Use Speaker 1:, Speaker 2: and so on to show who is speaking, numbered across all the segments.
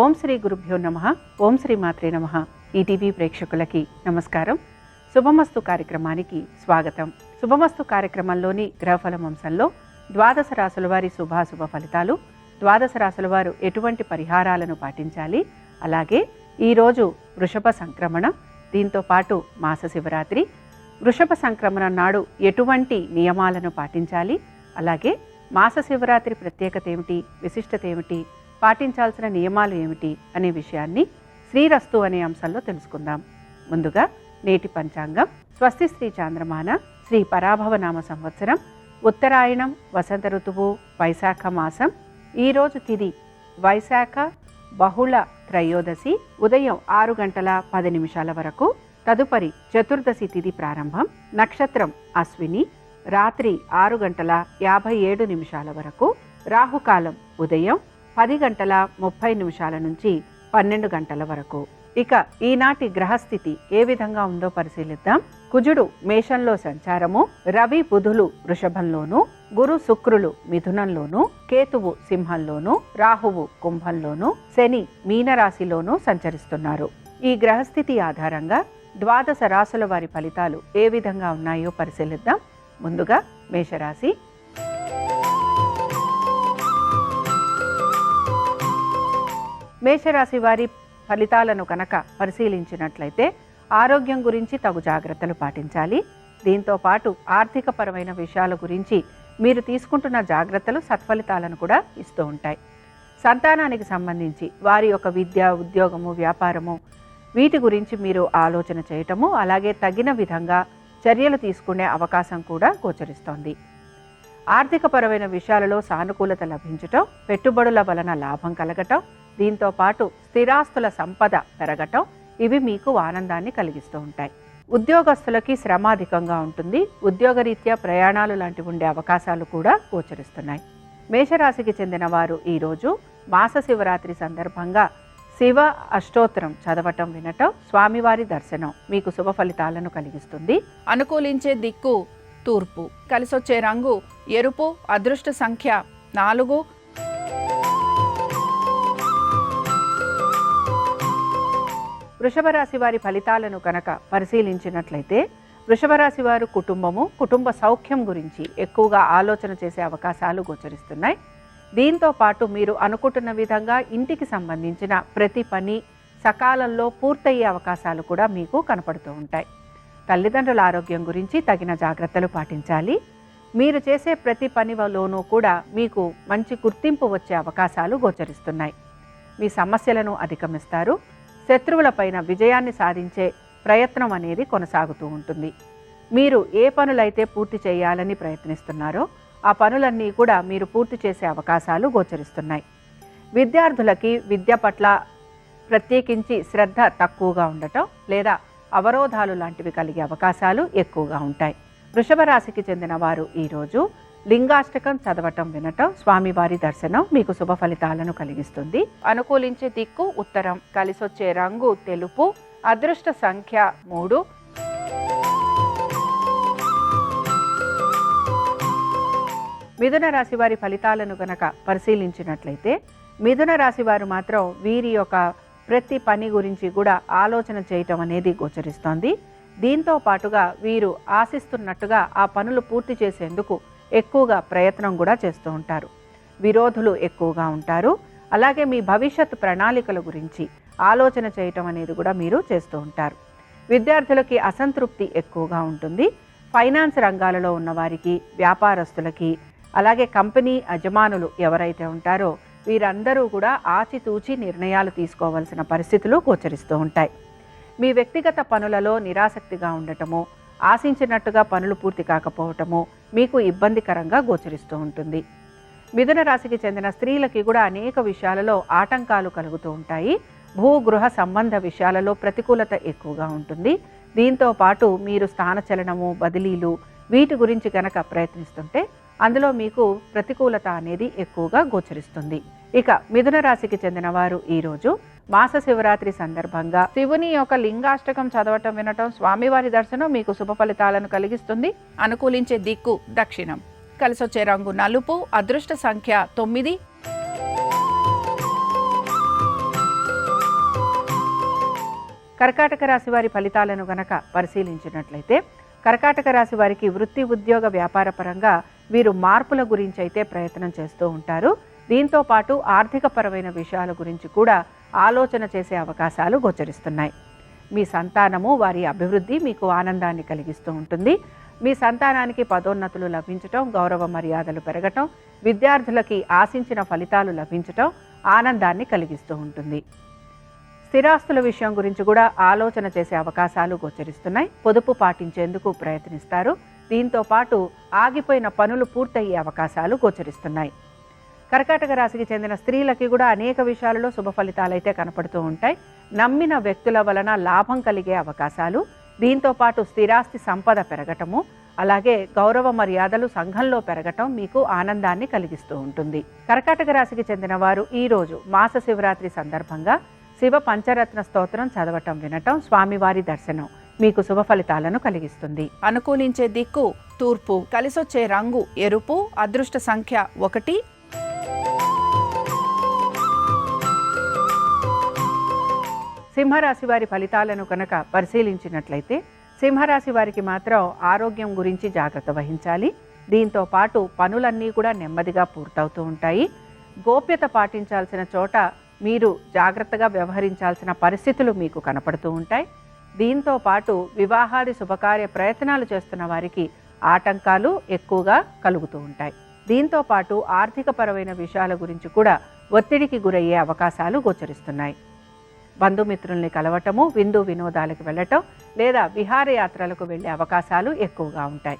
Speaker 1: ఓం శ్రీ గురుభ్యో నమః. ఓం శ్రీ మాత్రే నమః. ఈటీవీ ప్రేక్షకులకి నమస్కారం. శుభమస్తు కార్యక్రమానికి స్వాగతం. శుభమస్తు కార్యక్రమంలోని గ్రహఫలం అంశంలో ద్వాదశ రాశుల వారి శుభాశుభ ఫలితాలు, ద్వాదశ రాశుల వారు ఎటువంటి పరిహారాలను పాటించాలి, అలాగే ఈరోజు వృషభ సంక్రమణ, దీంతో పాటు మాస శివరాత్రి, వృషభ సంక్రమణ నాడు ఎటువంటి నియమాలను పాటించాలి, అలాగే మాస శివరాత్రి ప్రత్యేకత ఏమిటి, విశిష్టత ఏమిటి, పాటించాల్సిన నియమాలు ఏమిటి అనే విషయాన్ని శ్రీరస్తు అనే అంశంలో తెలుసుకుందాం. ముందుగా నేటి పంచాంగం. స్వస్తి శ్రీ చాంద్రమాన శ్రీ పరాభవనామ సంవత్సరం, ఉత్తరాయణం, వసంత ఋతువు, వైశాఖ మాసం. ఈరోజు తిథి వైశాఖ బహుళ త్రయోదశి, ఉదయం 6:10 వరకు. తదుపరి చతుర్దశి తిథి ప్రారంభం. నక్షత్రం అశ్విని, రాత్రి 6:57 వరకు. రాహుకాలం ఉదయం 10:30 నుంచి 12 వరకు. ఇక ఈనాటి గ్రహస్థితి ఏ విధంగా ఉందో పరిశీలిద్దాం. కుజుడు మేషంలో సంచారము, రవి బుధులు వృషభంలోను, గురు శుక్రులు మిథునంలోను, కేతువు సింహంలోను, రాహువు కుంభంలోను, శని మీనరాశిలోను సంచరిస్తున్నారు. ఈ గ్రహస్థితి ఆధారంగా ద్వాదశ రాశుల వారి ఫలితాలు ఏ విధంగా ఉన్నాయో పరిశీలిద్దాం. ముందుగా మేషరాశి. మేషరాశి వారి ఫలితాలను కనుక పరిశీలించినట్లయితే ఆరోగ్యం గురించి తగు జాగ్రత్తలు పాటించాలి. దీంతో పాటు ఆర్థికపరమైన విషయాల గురించి మీరు తీసుకుంటున్న జాగ్రత్తలు సత్ఫలితాలను కూడా ఇస్తూ ఉంటాయి. సంతానానికి సంబంధించి వారి యొక్క విద్య, ఉద్యోగము, వ్యాపారము, వీటి గురించి మీరు ఆలోచన చేయటము, అలాగే తగిన విధంగా చర్యలు తీసుకునే అవకాశం కూడా గోచరిస్తోంది. ఆర్థికపరమైన విషయాలలో సానుకూలత లభించటం, పెట్టుబడుల వలన లాభం కలగటం, దీంతో పాటు స్థిరాస్తుల సంపద పెరగటం, ఇవి మీకు ఆనందాన్ని కలిగిస్తూ ఉంటాయి. ఉద్యోగస్తులకి శ్రమ అధికంగా ఉంటుంది. ఉద్యోగరీత్యా ప్రయాణాలు లాంటివి ఉండే అవకాశాలు కూడా గోచరిస్తున్నాయి. మేషరాశికి చెందిన వారు ఈరోజు మాస శివరాత్రి సందర్భంగా శివ అష్టోత్తరం చదవటం, వినటం, స్వామివారి దర్శనం మీకు శుభ ఫలితాలను కలిగిస్తుంది. అనుకూలించే దిక్కు తూర్పు, కలిసొచ్చే రంగు ఎరుపు, అదృష్ట సంఖ్య 4. వృషభ రాశి వారి ఫలితాలను కనుక పరిశీలించినట్లయితే వృషభ రాశి వారు కుటుంబ సౌఖ్యం గురించి ఎక్కువగా ఆలోచన చేసే అవకాశాలు గోచరిస్తున్నాయి. దీంతో పాటు మీరు అనుకుంటున్న విధంగా ఇంటికి సంబంధించిన ప్రతి పని సకాలంలో పూర్తయ్యే అవకాశాలు కూడా మీకు కనపడుతూ ఉంటాయి. తల్లిదండ్రుల ఆరోగ్యం గురించి తగిన జాగ్రత్తలు పాటించాలి. మీరు చేసే ప్రతి పనిలోనూ కూడా మీకు మంచి గుర్తింపు వచ్చే అవకాశాలు గోచరిస్తున్నాయి. మీ సమస్యలను అధిగమిస్తారు. శత్రువులపైన విజయాన్ని సాధించే ప్రయత్నం అనేది కొనసాగుతూ ఉంటుంది. మీరు ఏ పనులైతే పూర్తి చేయాలని ప్రయత్నిస్తున్నారో ఆ పనులన్నీ కూడా మీరు పూర్తి చేసే అవకాశాలు గోచరిస్తున్నాయి. విద్యార్థులకి విద్య పట్ల ప్రత్యేకించి శ్రద్ధ తక్కువగా ఉండటం లేదా అవరోధాలు లాంటివి కలిగే అవకాశాలు ఎక్కువగా ఉంటాయి. వృషభ రాశికి చెందిన వారు ఈరోజు లింగాష్టకం చదవటం, వినటం, స్వామివారి దర్శనం మీకు శుభ ఫలితాలను కలిగిస్తుంది. అనుకూలించే దిక్కు ఉత్తరం, కలిసొచ్చే రంగు తెలుపు, అదృష్ట సంఖ్య 3. మిథున రాశి వారి ఫలితాలను గనక పరిశీలించినట్లయితే మిథున రాశి వారు మాత్రం వీరి యొక్క ప్రతి పని గురించి కూడా ఆలోచన చేయటం అనేది గోచరిస్తోంది. దీంతో పాటుగా వీరు ఆశిస్తున్నట్టుగా ఆ పనులు పూర్తి చేసేందుకు ఎక్కువగా ప్రయత్నం కూడా చేస్తూ ఉంటారు. విరోధులు ఎక్కువగా ఉంటారు. అలాగే మీ భవిష్యత్ ప్రణాళికల గురించి ఆలోచన చేయటం అనేది కూడా మీరు చేస్తూ ఉంటారు. విద్యార్థులకి అసంతృప్తి ఎక్కువగా ఉంటుంది. ఫైనాన్స్ రంగాలలో ఉన్నవారికి, వ్యాపారస్తులకి, అలాగే కంపెనీ యజమానులు ఎవరైతే ఉంటారో వీరందరూ కూడా ఆచితూచి నిర్ణయాలు తీసుకోవాల్సిన పరిస్థితులు గోచరిస్తూ ఉంటాయి. మీ వ్యక్తిగత పనులలో నిరాసక్తిగా ఉండటము, ఆశించినట్టుగా పనులు పూర్తి కాకపోవటము మీకు ఇబ్బందికరంగా గోచరిస్తూ ఉంటుంది. మిథున రాశికి చెందిన స్త్రీలకి కూడా అనేక విషయాలలో ఆటంకాలు కలుగుతూ ఉంటాయి. భూగృహ సంబంధ విషయాలలో ప్రతికూలత ఎక్కువగా ఉంటుంది. దీంతో పాటు మీరు స్థానచలనము, బదిలీలు, వీటి గురించి కనుక ప్రయత్నిస్తుంటే అందులో మీకు ప్రతికూలత అనేది ఎక్కువగా గోచరిస్తుంది. ఇక మిథున రాశికి చెందిన వారు ఈరోజు మాస శివరాత్రి సందర్భంగా శివుని యొక్క లింగాష్టకం చదవటం, వినటం, స్వామివారి దర్శనం మీకు శుభ ఫలితాలను కలిగిస్తుంది. అనుకూలించే దిక్కు దక్షిణం, కలిసొచ్చే రంగు నలుపు, అదృష్ట సంఖ్య 9. కర్కాటక రాశి వారి ఫలితాలను గనక పరిశీలించినట్లయితే కర్కాటక రాశి వారికి వృత్తి ఉద్యోగ వ్యాపార పరంగా వీరు మార్పుల గురించి అయితే ప్రయత్నం చేస్తూ ఉంటారు. దీంతో పాటు ఆర్థిక పరమైన విషయాల గురించి కూడా ఆలోచన చేసే అవకాశాలు గోచరిస్తున్నాయి. మీ సంతానము వారి అభివృద్ధి మీకు ఆనందాన్ని కలిగిస్తూ ఉంటుంది. మీ సంతానానికి పదోన్నతులు లభించటం, గౌరవ మర్యాదలు పెరగటం, విద్యార్థులకి ఆశించిన ఫలితాలు లభించటం ఆనందాన్ని కలిగిస్తూ ఉంటుంది. స్థిరాస్తుల విషయం గురించి కూడా ఆలోచన చేసే అవకాశాలు గోచరిస్తున్నాయి. పొదుపు పాటించేందుకు ప్రయత్నిస్తారు. దీంతో పాటు ఆగిపోయిన పనులు పూర్తయ్యే అవకాశాలు గోచరిస్తున్నాయి. కర్కాటక రాశికి చెందిన స్త్రీలకి కూడా అనేక విషయాలలో శుభ ఫలితాలు అయితే కనపడుతూ ఉంటాయి. నమ్మిన వ్యక్తుల వలన లాభం కలిగే అవకాశాలు, దీంతో పాటు స్థిరాస్తి సంపద పెరగటము, అలాగే గౌరవ మర్యాదలు సంఘంలో పెరగటం మీకు ఆనందాన్ని కలిగిస్తూ ఉంటుంది. కర్కాటక రాశికి చెందిన వారు ఈరోజు మాస శివరాత్రి సందర్భంగా శివ పంచరత్న స్తోత్రం చదవటం, వినటం, స్వామివారి దర్శనం మీకు శుభ ఫలితాలను కలిగిస్తుంది. అనుకూలించే దిక్కు తూర్పు, కలిసొచ్చే రంగు ఎరుపు, అదృష్ట సంఖ్య 1. సింహరాశి వారి ఫలితాలను కనుక పరిశీలించినట్లయితే సింహరాశి వారికి మాత్రం ఆరోగ్యం గురించి జాగ్రత్త వహించాలి. దీంతో పాటు పనులన్నీ కూడా నెమ్మదిగా పూర్తవుతూ ఉంటాయి. గోప్యత పాటించాల్సిన చోట మీరు జాగ్రత్తగా వ్యవహరించాల్సిన పరిస్థితులు మీకు కనపడుతూ ఉంటాయి. దీంతో పాటు వివాహాది శుభకార్య ప్రయత్నాలు చేస్తున్న వారికి ఆటంకాలు ఎక్కువగా కలుగుతూ ఉంటాయి. దీంతో పాటు ఆర్థిక పరమైన విషయాల గురించి కూడా ఒత్తిడికి గురయ్యే అవకాశాలు గోచరిస్తున్నాయి. బంధుమిత్రుల్ని కలవటము, విందు వినోదాలకు వెళ్ళటం లేదా విహారయాత్రలకు వెళ్ళే అవకాశాలు ఎక్కువగా ఉంటాయి.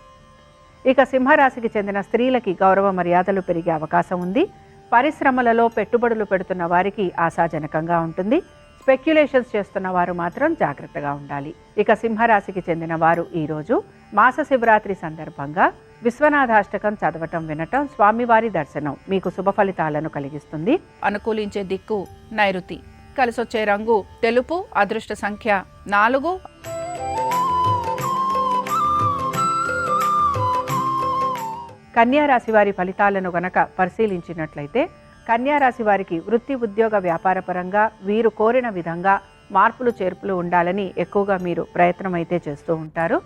Speaker 1: ఇక సింహరాశికి చెందిన స్త్రీలకి గౌరవ మర్యాదలు పెరిగే అవకాశం ఉంది. పరిశ్రమలలో పెట్టుబడులు పెడుతున్న వారికి ఆశాజనకంగా ఉంటుంది. స్పెక్యులేషన్స్ చేస్తున్న వారు మాత్రం జాగ్రత్తగా ఉండాలి. ఇక సింహరాశికి చెందిన వారు ఈరోజు మాస శివరాత్రి సందర్భంగా విశ్వనాథాష్టకం చదవటం, వినటం, స్వామివారి దర్శనం మీకు శుభ ఫలితాలను కలిగిస్తుంది. అనుకూలించే దిక్కు నైరుతి, కలిసొచ్చే రంగు తెలుపు, అదృష్ట సంఖ్య 4. కన్యా రాశి వారి ఫలితాలను గనక పరిశీలించినట్లయితే కన్యా రాశి వారికి వృత్తి ఉద్యోగ వ్యాపార పరంగా వీరు కోరిన విధంగా మార్పులు చేర్పులు ఉండాలని ఎక్కువగా మీరు ప్రయత్నం అయితే చేస్తూ ఉంటారు.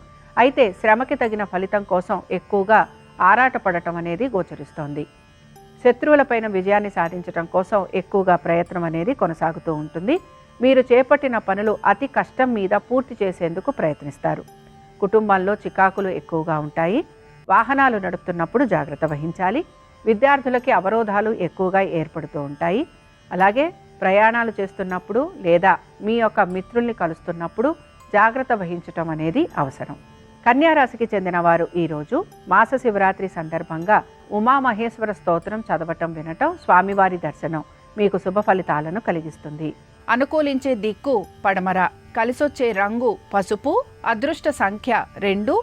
Speaker 1: అయితే శ్రమకి తగిన ఫలితం కోసం ఎక్కువగా ఆరాటపడటం అనేది గోచరిస్తోంది. శత్రువులపైన విజయాన్ని సాధించడం కోసం ఎక్కువగా ప్రయత్నం అనేది కొనసాగుతూ ఉంటుంది. మీరు చేపట్టిన పనులు అతి కష్టం మీద పూర్తి చేసేందుకు ప్రయత్నిస్తారు. కుటుంబంలో చికాకులు ఎక్కువగా ఉంటాయి. వాహనాలు నడుపుతున్నప్పుడు జాగ్రత్త వహించాలి. విద్యార్థులకి అవరోధాలు ఎక్కువగా ఏర్పడుతూ ఉంటాయి. అలాగే ప్రయాణాలు చేస్తున్నప్పుడు లేదా మీ యొక్క మిత్రుల్ని కలుస్తున్నప్పుడు జాగ్రత్త వహించటం అనేది అవసరం. కన్యా రాశికి చెందిన వారు ఈరోజు మాస శివరాత్రి సందర్భంగా ఉమామహేశ్వర స్తోత్రం చదవటం, వినటం, స్వామివారి దర్శనం మీకు శుభ ఫలితాలను కలిగిస్తుంది. అనుకూలించే దిక్కు పడమర, కలిసొచ్చే రంగు పసుపు, అదృష్ట సంఖ్య 2.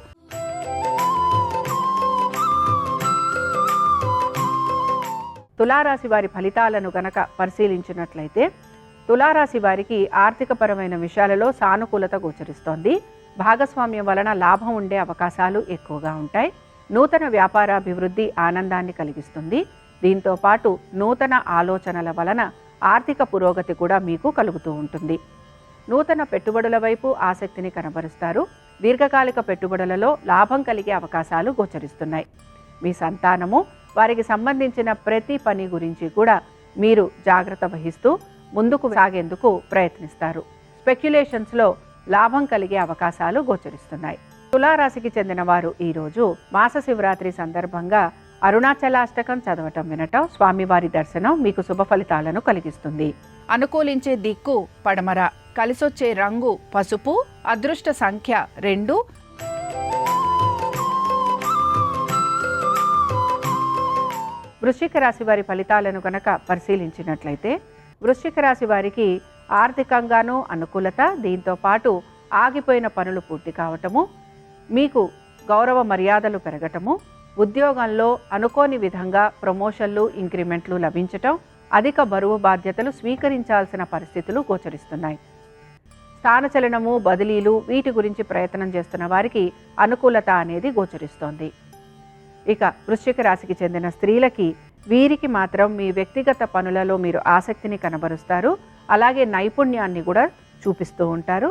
Speaker 1: తులారాశి వారి ఫలితాలను గనక పరిశీలించినట్లయితే తులారాశి వారికి ఆర్థికపరమైన విషయాలలో సానుకూలత గోచరిస్తోంది. భాగస్వామ్యం వలన లాభం ఉండే అవకాశాలు ఎక్కువగా ఉంటాయి. నూతన వ్యాపారాభివృద్ధి ఆనందాన్ని కలిగిస్తుంది. దీంతో పాటు నూతన ఆలోచనల వలన ఆర్థిక పురోగతి కూడా మీకు కలుగుతూ ఉంటుంది. నూతన పెట్టుబడుల వైపు ఆసక్తిని కనబరుస్తారు. దీర్ఘకాలిక పెట్టుబడులలో లాభం కలిగే అవకాశాలు గోచరిస్తున్నాయి. మీ సంతానము వారికి సంబంధించిన ప్రతి పని గురించి కూడా మీరు జాగ్రత్త వహిస్తూ ముందుకు సాగేందుకు ప్రయత్నిస్తారు. స్పెక్యులేషన్స్లో లాభం కలిగే అవకాశాలు గోచరిస్తున్నాయి. తులారాశికి చెందిన వారు ఈరోజు మాస శివరాత్రి సందర్భంగా అరుణాచలాష్టకం చదవటం, వినటం, స్వామివారి దర్శనం మీకు శుభ ఫలితాలను కలిగిస్తుంది. అనుకూలించే దిక్కు పడమర, కలిసొచ్చే రంగు పసుపు, అదృష్ట సంఖ్య 2. వృశ్చిక రాశి వారి ఫలితాలను కనుక పరిశీలించినట్లయితే వృశ్చిక రాశి వారికి ఆర్థికంగానూ అనుకూలత, దీంతో పాటు ఆగిపోయిన పనులు పూర్తి కావటము, మీకు గౌరవ మర్యాదలు పెరగటము, ఉద్యోగంలో అనుకోని విధంగా ప్రమోషన్లు, ఇంక్రిమెంట్లు లభించటం, అధిక బరువు బాధ్యతలు స్వీకరించాల్సిన పరిస్థితులు గోచరిస్తున్నాయి. స్థానచలనము, బదిలీలు వీటి గురించి ప్రయత్నం చేస్తున్న వారికి అనుకూలత అనేది గోచరిస్తోంది. ఇక వృశ్చిక రాశికి చెందిన స్త్రీలకి వీరికి మాత్రం మీ వ్యక్తిగత పనులలో మీరు ఆసక్తిని కనబరుస్తారు. అలాగే నైపుణ్యాన్ని కూడా చూపిస్తూ ఉంటారు.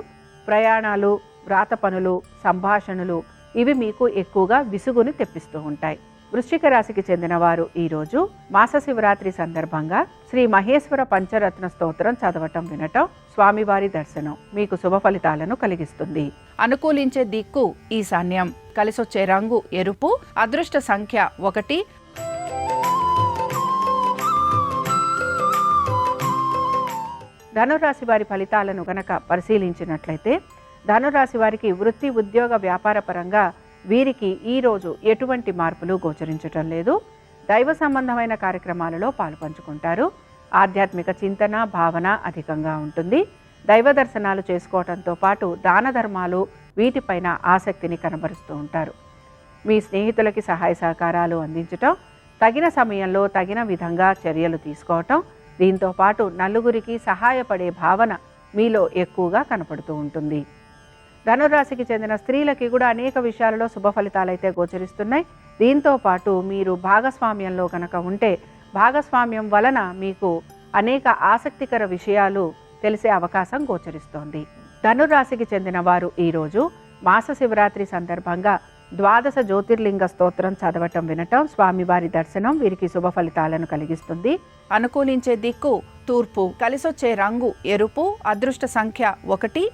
Speaker 1: ప్రయాణాలు, వ్రాత పనులు, సంభాషణలు ఇవి మీకు ఎక్కువగా విసుగుని తెప్పిస్తూ ఉంటాయి. వృశ్చిక రాశికి చెందిన వారు ఈరోజు మాస శివరాత్రి సందర్భంగా శ్రీ మహేశ్వర పంచరత్న స్తోత్రం చదవటం, వినటం, స్వామివారి దర్శనం మీకు శుభ ఫలితాలను కలిగిస్తుంది. అనుకూలించే దిక్కు ఈశాన్యం, కలిసొచ్చే రంగు ఎరుపు, అదృష్ట సంఖ్య 1. ధనురాశి వారి ఫలితాలను గనక పరిశీలించినట్లయితే ధనురాశి వారికి వృత్తి, ఉద్యోగ, వ్యాపార పరంగా వీరికి ఈరోజు ఎటువంటి మార్పులు గోచరించటం లేదు. దైవ సంబంధమైన కార్యక్రమాలలో పాలుపంచుకుంటారు. ఆధ్యాత్మిక చింతన, భావన అధికంగా ఉంటుంది. దైవ దర్శనాలు చేసుకోవడంతో పాటు దాన ధర్మాలు వీటిపైన ఆసక్తిని కనబరుస్తూ ఉంటారు. మీ స్నేహితులకి సహాయ సహకారాలు అందించటం, తగిన సమయంలో తగిన విధంగా చర్యలు తీసుకోవటం, దీంతో పాటు నలుగురికి సహాయపడే భావన మీలో ఎక్కువగా కనపడుతూ ఉంటుంది. ధనురాశికి చెందిన స్త్రీలకి కూడా అనేక విషయాలలో శుభ ఫలితాలైతే గోచరిస్తున్నాయి. దీంతో పాటు మీరు భాగస్వామ్యంలో కనుక ఉంటే భాగస్వామ్యం వలన మీకు అనేక ఆసక్తికర విషయాలు తెలిసే అవకాశం గోచరిస్తోంది. ధనురాశికి చెందిన వారు ఈరోజు మాస శివరాత్రి సందర్భంగా 12 జ్యోతిర్లింగ స్తోత్రం చదవటం, వినటం, స్వామివారి దర్శనం వీరికి శుభ ఫలితాలను కలిగిస్తుంది. అనుకూలించే దిక్కు తూర్పు, కలిసొచ్చే రంగు ఎరుపు, అదృష్ట సంఖ్య 1.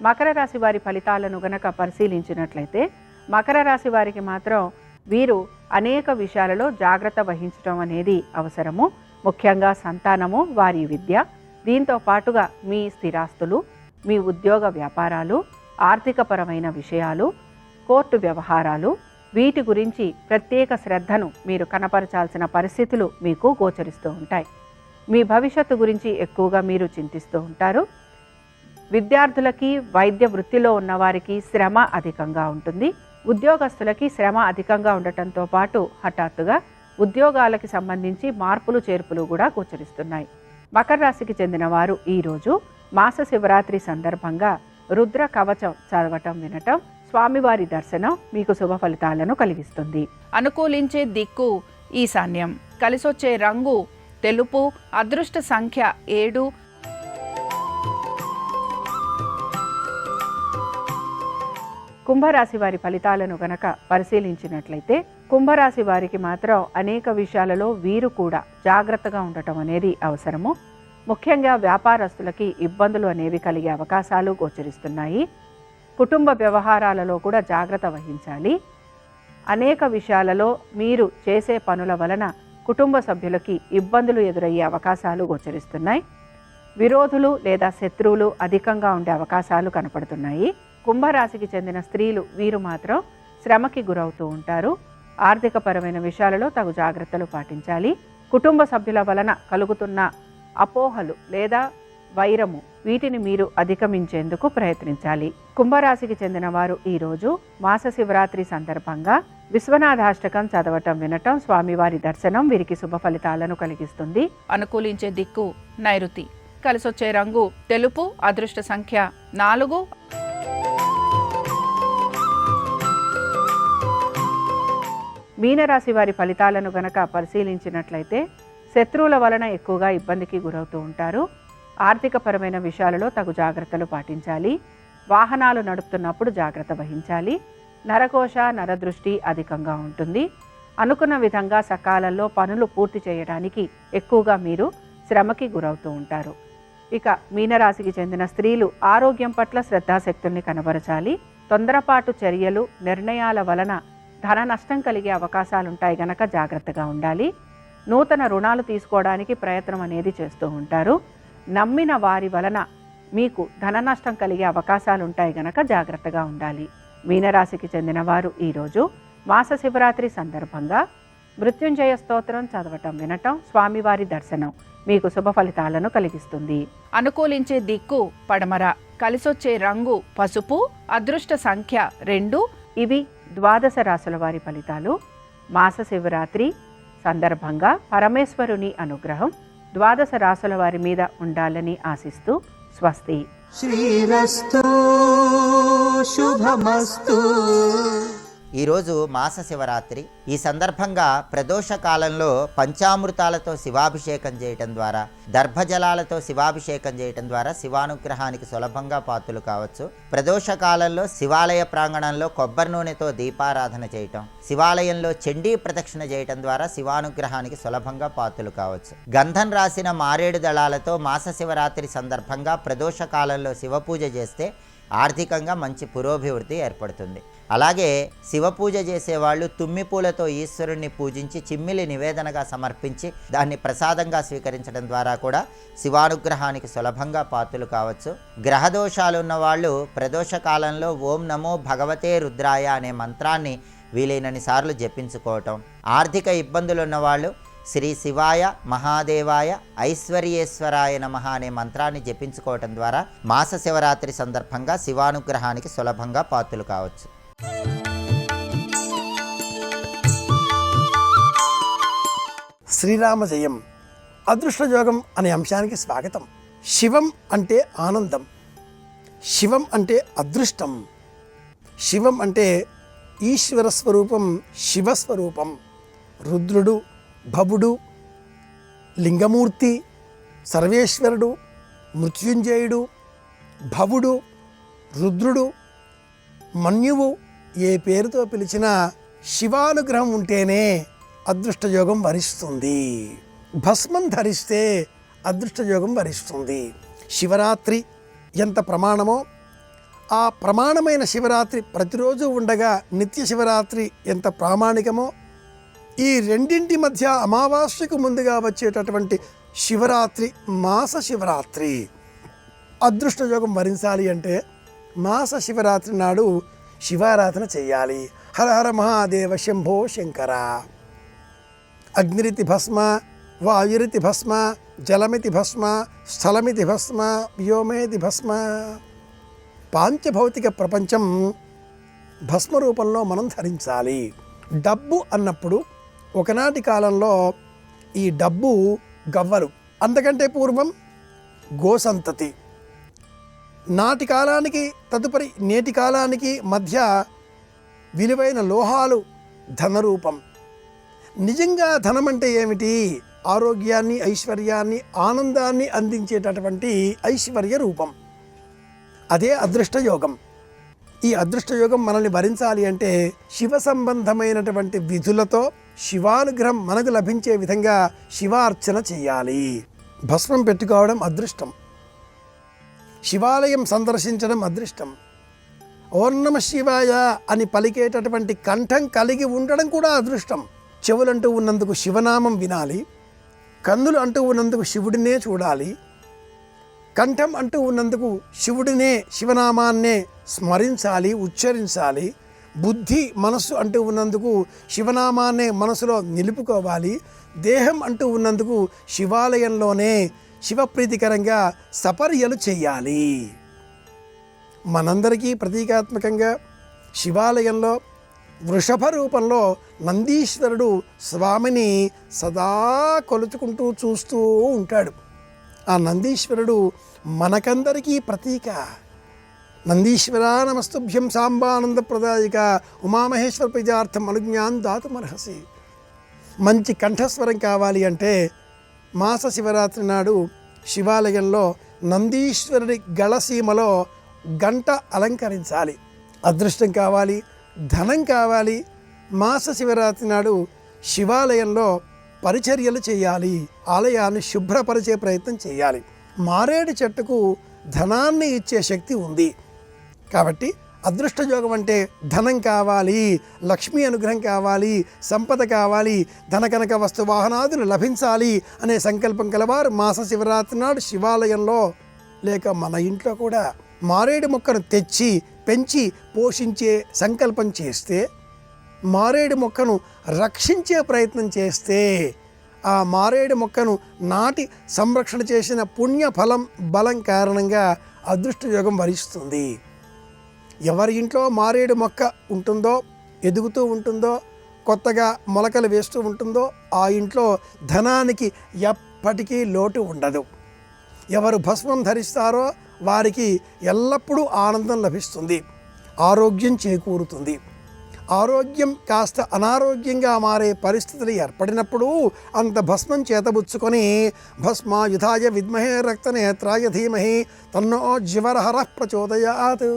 Speaker 1: మకర రాశి వారి ఫలితాలను గనక పరిశీలించినట్లయితే మకర రాశి వారికి మాత్రం వీరు అనేక విషయాలలో జాగ్రత్త వహించడం అనేది అవసరము. ముఖ్యంగా సంతానము, వారి విద్య, దీంతో పాటుగా మీ స్థిరాస్తులు, మీ ఉద్యోగ వ్యాపారాలు, ఆర్థికపరమైన విషయాలు, కోర్టు వ్యవహారాలు వీటి గురించి ప్రత్యేక శ్రద్ధను మీరు కనపరచాల్సిన పరిస్థితులు మీకు గోచరిస్తూ ఉంటాయి. మీ భవిష్యత్తు గురించి ఎక్కువగా మీరు చింతిస్తూ ఉంటారు. విద్యార్థులకి, వైద్య వృత్తిలో ఉన్నవారికి శ్రమ అధికంగా ఉంటుంది. ఉద్యోగస్తులకి శ్రమ అధికంగా ఉండటంతో పాటు హఠాత్తుగా ఉద్యోగాలకి సంబంధించి మార్పులు, చేర్పులు కూడా గోచరిస్తున్నాయి. మకర రాశికి చెందిన వారు ఈరోజు మాస శివరాత్రి సందర్భంగా రుద్ర కవచం చదవటం, వినటం, స్వామివారి దర్శనం మీకు శుభ ఫలితాలను కలిగిస్తుంది. అనుకూలించే దిక్కు ఈశాన్యం, కలిసొచ్చే రంగు తెలుపు, అదృష్ట సంఖ్య 7. కుంభరాశి వారి ఫలితాలను గనక పరిశీలించినట్లయితే కుంభరాశి వారికి మాత్రం అనేక విషయాలలో వీరు కూడా జాగ్రత్తగా ఉండటం అనేది అవసరము. ముఖ్యంగా వ్యాపారస్తులకి ఇబ్బందులు అనేవి కలిగే అవకాశాలు గోచరిస్తున్నాయి. కుటుంబ వ్యవహారాలలో కూడా జాగ్రత్త వహించాలి. అనేక విషయాలలో మీరు చేసే పనుల వలన కుటుంబ సభ్యులకి ఇబ్బందులు ఎదురయ్యే అవకాశాలు గోచరిస్తున్నాయి. విరోధులు లేదా శత్రువులు అధికంగా ఉండే అవకాశాలు కనపడుతున్నాయి. కుంభరాశికి చెందిన స్త్రీలు వీరు మాత్రం శ్రమకి గురవుతూ ఉంటారు. ఆర్థికపరమైన విషయాలలో తగు జాగ్రత్తలు పాటించాలి. కుటుంబ సభ్యుల వలన కలుగుతున్న అపోహలు లేదా వైరము వీటిని మీరు అధిగమించేందుకు ప్రయత్నించాలి. కుంభరాశికి చెందిన వారు ఈరోజు మాస శివరాత్రి సందర్భంగా విశ్వనాథాష్టకం చదవటం, వినటం, స్వామివారి దర్శనం వీరికి శుభ ఫలితాలను కలిగిస్తుంది. అనుకూలించే దిక్కు నైరుతి, కలిసొచ్చే రంగు తెలుపు, అదృష్ట సంఖ్య 4. మీనరాశి వారి ఫలితాలను గనక పరిశీలించినట్లయితే శత్రువుల వలన ఎక్కువగా ఇబ్బందికి గురవుతూ ఉంటారు. ఆర్థికపరమైన విషయాలలో తగు జాగ్రత్తలు పాటించాలి. వాహనాలు నడుపుతున్నప్పుడు జాగ్రత్త వహించాలి. నరకోశ, నరదృష్టి అధికంగా ఉంటుంది. అనుకున్న విధంగా సకాలంలో పనులు పూర్తి చేయడానికి ఎక్కువగా మీరు శ్రమకి గురవుతూ ఉంటారు. ఇక మీనరాశికి చెందిన స్త్రీలు ఆరోగ్యం పట్ల శ్రద్ధాశక్తుల్ని కనబరచాలి. తొందరపాటు చర్యలు, నిర్ణయాల వలన ధన నష్టం కలిగే అవకాశాలుంటాయి గనక జాగ్రత్తగా ఉండాలి. నూతన రుణాలు తీసుకోవడానికి ప్రయత్నం అనేది చేస్తూ ఉంటారు. నమ్మిన వారి వలన మీకు ధన నష్టం కలిగే అవకాశాలుంటాయి గనక జాగ్రత్తగా ఉండాలి. మీనరాశికి చెందిన వారు ఈరోజు మాస శివరాత్రి సందర్భంగా మృత్యుంజయ స్తోత్రం చదవటం, వినటం, స్వామివారి దర్శనం మీకు శుభ ఫలితాలను కలిగిస్తుంది. అనుకూలించే దిక్కు పడమర, కలిసొచ్చే రంగు పసుపు, అదృష్ట సంఖ్య 2. ఇవి 12 రాశుల వారి ఫలితాలు. మాస శివరాత్రి సందర్భంగా పరమేశ్వరుని అనుగ్రహం 12 రాశుల వారి మీద ఉండాలని ఆశిస్తూ స్వస్తి.
Speaker 2: శ్రీరస్తు శుభమస్తు. ఈరోజు మాస శివరాత్రి. ఈ సందర్భంగా ప్రదోష కాలంలో పంచామృతాలతో శివాభిషేకం చేయటం ద్వారా, దర్భజలాలతో శివాభిషేకం చేయటం ద్వారా శివానుగ్రహానికి సులభంగా పాత్రలు కావచ్చు. ప్రదోష కాలంలో శివాలయ ప్రాంగణంలో కొబ్బరి నూనెతో దీపారాధన చేయటం, శివాలయంలో చండీ ప్రదక్షిణ చేయటం ద్వారా శివానుగ్రహానికి సులభంగా పాత్రలు కావచ్చు. గంధం రాసిన మారేడు దళాలతో మాస శివరాత్రి సందర్భంగా ప్రదోష కాలంలో శివపూజ చేస్తే ఆర్థికంగా మంచి పురోభివృద్ధి ఏర్పడుతుంది. అలాగే శివపూజ చేసేవాళ్ళు తుమ్మి పూలతో ఈశ్వరుణ్ణి పూజించి చిమ్మిలి నివేదనగా సమర్పించి దాన్ని ప్రసాదంగా స్వీకరించడం ద్వారా కూడా శివానుగ్రహానికి సులభంగా పాత్రలు కావచ్చు. గ్రహదోషాలు ఉన్న వాళ్ళు ప్రదోష కాలంలో ఓం నమో భగవతే రుద్రాయ అనే మంత్రాన్ని వీలైనన్ని సార్లు జపించుకోవటం. ఆర్థిక ఇబ్బందులు ఉన్నవాళ్ళు శ్రీ శివాయ మహాదేవాయ ఐశ్వర్యేశ్వరాయ నమః అనే మంత్రాన్ని జపించుకోవటం ద్వారా మాస శివరాత్రి సందర్భంగా శివానుగ్రహానికి సులభంగా పాత్రలు కావచ్చు.
Speaker 3: శ్రీరామ జయం. అదృష్టయోగం అనే అంశానికి స్వాగతం. శివం అంటే ఆనందం, శివం అంటే అదృష్టం, శివం అంటే ఈశ్వర స్వరూపం, శివస్వరూపం. రుద్రుడు, భవుడు, లింగమూర్తి, సర్వేశ్వరుడు, మృత్యుంజయుడు, భవుడు, రుద్రుడు, మన్యువు ఏ పేరుతో పిలిచినా శివానుగ్రహం ఉంటేనే అదృష్టయోగం వరిస్తుంది. భస్మం ధరిస్తే అదృష్టయోగం వరిస్తుంది. శివరాత్రి ఎంత ప్రమాణమో ఆ ప్రమాణమైన శివరాత్రి ప్రతిరోజు ఉండగా నిత్య శివరాత్రి ఎంత ప్రామాణికమో ఈ రెండింటి మధ్య అమావాస్యకు ముందుగా వచ్చేటటువంటి శివరాత్రి మాస శివరాత్రి. అదృష్టయోగం వరించాలి అంటే మాస శివరాత్రి నాడు శివారాధన చేయాలి. హర హర మహాదేవ శంభో శంకర. అగ్నిరితి భస్మ, వాయురితి భస్మ, జలమితి భస్మ, స్థలమితి భస్మ, వ్యోమేతి భస్మ. పాంచభౌతిక ప్రపంచం భస్మ రూపంలో మనం ధరించాలి. డబ్బు అన్నప్పుడు ఒకనాటి కాలంలో ఈ డబ్బు గవ్వలు, అంతకంటే పూర్వం గోసంతతి. నాటి కాలానికి తదుపరి నేటి కాలానికి మధ్య విలువైన లోహాలు ధనరూపం. నిజంగా ధనం అంటే ఏమిటి? ఆరోగ్యాన్ని, ఐశ్వర్యాన్ని, ఆనందాన్ని అందించేటటువంటి ఐశ్వర్య రూపం. అదే అదృష్టయోగం. ఈ అదృష్టయోగం మనల్ని భరించాలి అంటే శివ సంబంధమైనటువంటి విధులతో శివానుగ్రహం మనకు లభించే విధంగా శివార్చన చేయాలి. భస్మం పెట్టుకోవడం అదృష్టం, శివాలయం సందర్శించడం అదృష్టం, ఓం నమః శివాయ అని పలికేటటువంటి కంఠం కలిగి ఉండడం కూడా అదృష్టం. చెవులంటూ ఉన్నందుకు శివనామం వినాలి, కన్నులు అంటూ ఉన్నందుకు శివుడినే చూడాలి, కంఠం అంటూ ఉన్నందుకు శివుడినే, శివనామాన్నే స్మరించాలి, ఉచ్చరించాలి. బుద్ధి, మనస్సు అంటూ ఉన్నందుకు శివనామాన్నే మనసులో నిలుపుకోవాలి. దేహం అంటూ ఉన్నందుకు శివాలయంలోనే శివప్రీతికరంగా సపర్యలు చేయాలి. మనందరికీ ప్రతీకాత్మకంగా శివాలయంలో వృషభ రూపంలో నందీశ్వరుడు స్వామిని సదా కొలుచుకుంటూ చూస్తూ ఉంటాడు. ఆ నందీశ్వరుడు మనకందరికీ ప్రతీక. నందీశ్వరా నమస్తుభ్యం సాంబానంద ప్రదాయిక ఉమామహేశ్వర ప్రజార్థం అనుజ్ఞాన్ దాతుమర్హసి. మంచి కంఠస్వరం కావాలి అంటే మాస శివరాత్రి నాడు శివాలయంలో నందీశ్వరుడి గళసీమలో గంట అలంకరించాలి. అదృష్టం కావాలి, ధనం కావాలి. మాస శివరాత్రి నాడు శివాలయంలో పరిచర్యలు చేయాలి, ఆలయాన్ని శుభ్రపరిచే ప్రయత్నం చేయాలి. మారేడు చెట్టుకు ధనాన్ని ఇచ్చే శక్తి ఉంది కాబట్టి అదృష్టయోగం అంటే ధనం కావాలి, లక్ష్మీ అనుగ్రహం కావాలి, సంపద కావాలి, ధనకనక వస్తు వాహనాదులు లభించాలి అనే సంకల్పం కలవారు మాస శివరాత్రి నాడు శివాలయంలో లేక మన ఇంట్లో కూడా మారేడు మొక్కను తెచ్చి పెంచి పోషించే సంకల్పం చేస్తే, మారేడు మొక్కను రక్షించే ప్రయత్నం చేస్తే, ఆ మారేడు మొక్కను నాటి సంరక్షణ చేసిన పుణ్య ఫలం బలం కారణంగా అదృష్టయోగం వరిస్తుంది. ఎవరి ఇంట్లో మారేడు మొక్క ఉంటుందో, ఎదుగుతూ ఉంటుందో, కొత్తగా మొలకలు వేస్తూ ఉంటుందో ఆ ఇంట్లో ధనానికి ఎప్పటికీ లోటు ఉండదు. ఎవరు భస్మం ధరిస్తారో వారికి ఎల్లప్పుడూ ఆనందం లభిస్తుంది, ఆరోగ్యం చేకూరుతుంది. ఆరోగ్యం కాస్త అనారోగ్యంగా మారే పరిస్థితులు ఏర్పడినప్పుడు అంత భస్మం చేతబుచ్చుకొని భస్మాయుధాయ విద్మహే రక్తనేత్రాయ ధీమహి తన్నో జివరహర ప్రచోదయాత్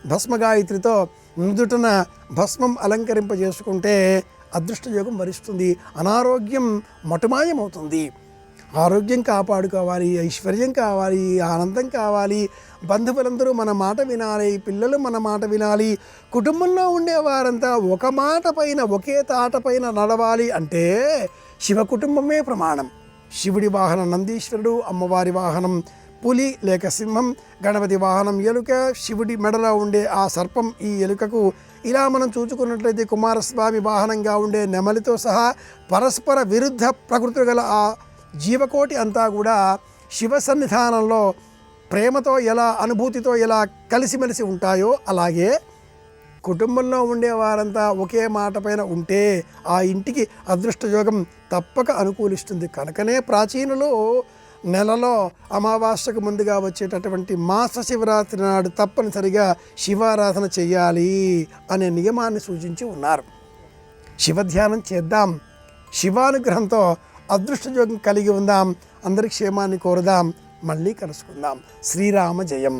Speaker 3: భస్మగాయత్రితో నుదుటన భస్మం అలంకరింపజేసుకుంటే అదృష్టయోగం వరిస్తుంది, అనారోగ్యం మటుమాయమవుతుంది. ఆరోగ్యం కాపాడుకోవాలి, ఐశ్వర్యం కావాలి, ఆనందం కావాలి, బంధువులందరూ మన మాట వినాలి, పిల్లలు మన మాట వినాలి, కుటుంబంలో ఉండేవారంతా ఒక మాట పైన ఒకే తాట పైన నడవాలి అంటే శివ కుటుంబమే ప్రమాణం. శివుడి వాహనం నందీశ్వరుడు, అమ్మవారి వాహనం పులి లేక సింహం, గణపతి వాహనం ఎలుక, శివుడి మెడలో ఉండే ఆ సర్పం ఈ ఎలుకకు. ఇలా మనం చూసుకున్నట్లయితే కుమారస్వామి వాహనంగా ఉండే నెమలితో సహా పరస్పర విరుద్ధ ప్రకృతి గల ఆ జీవకోటి అంతా కూడా శివ సన్నిధానంలో ప్రేమతో ఎలా, అనుభూతితో ఎలా కలిసిమెలిసి ఉంటాయో అలాగే కుటుంబంలో ఉండేవారంతా ఒకే మాట పైన ఉంటే ఆ ఇంటికి అదృష్టయోగం తప్పక అనుకూలిస్తుంది. కనుకనే ప్రాచీనులు నెలలో అమావాస్యకు ముందుగా వచ్చేటటువంటి మాస శివరాత్రి నాడు తప్పనిసరిగా శివారాధన చేయాలి అనే నియమాన్ని సూచించి ఉన్నారు. శివధ్యానం చేద్దాం, శివానుగ్రహంతో అదృష్టయోగం కలిగి ఉందాం, అందరి క్షేమాన్ని కోరుదాం. మళ్ళీ కలుసుకుందాం. శ్రీరామ జయం.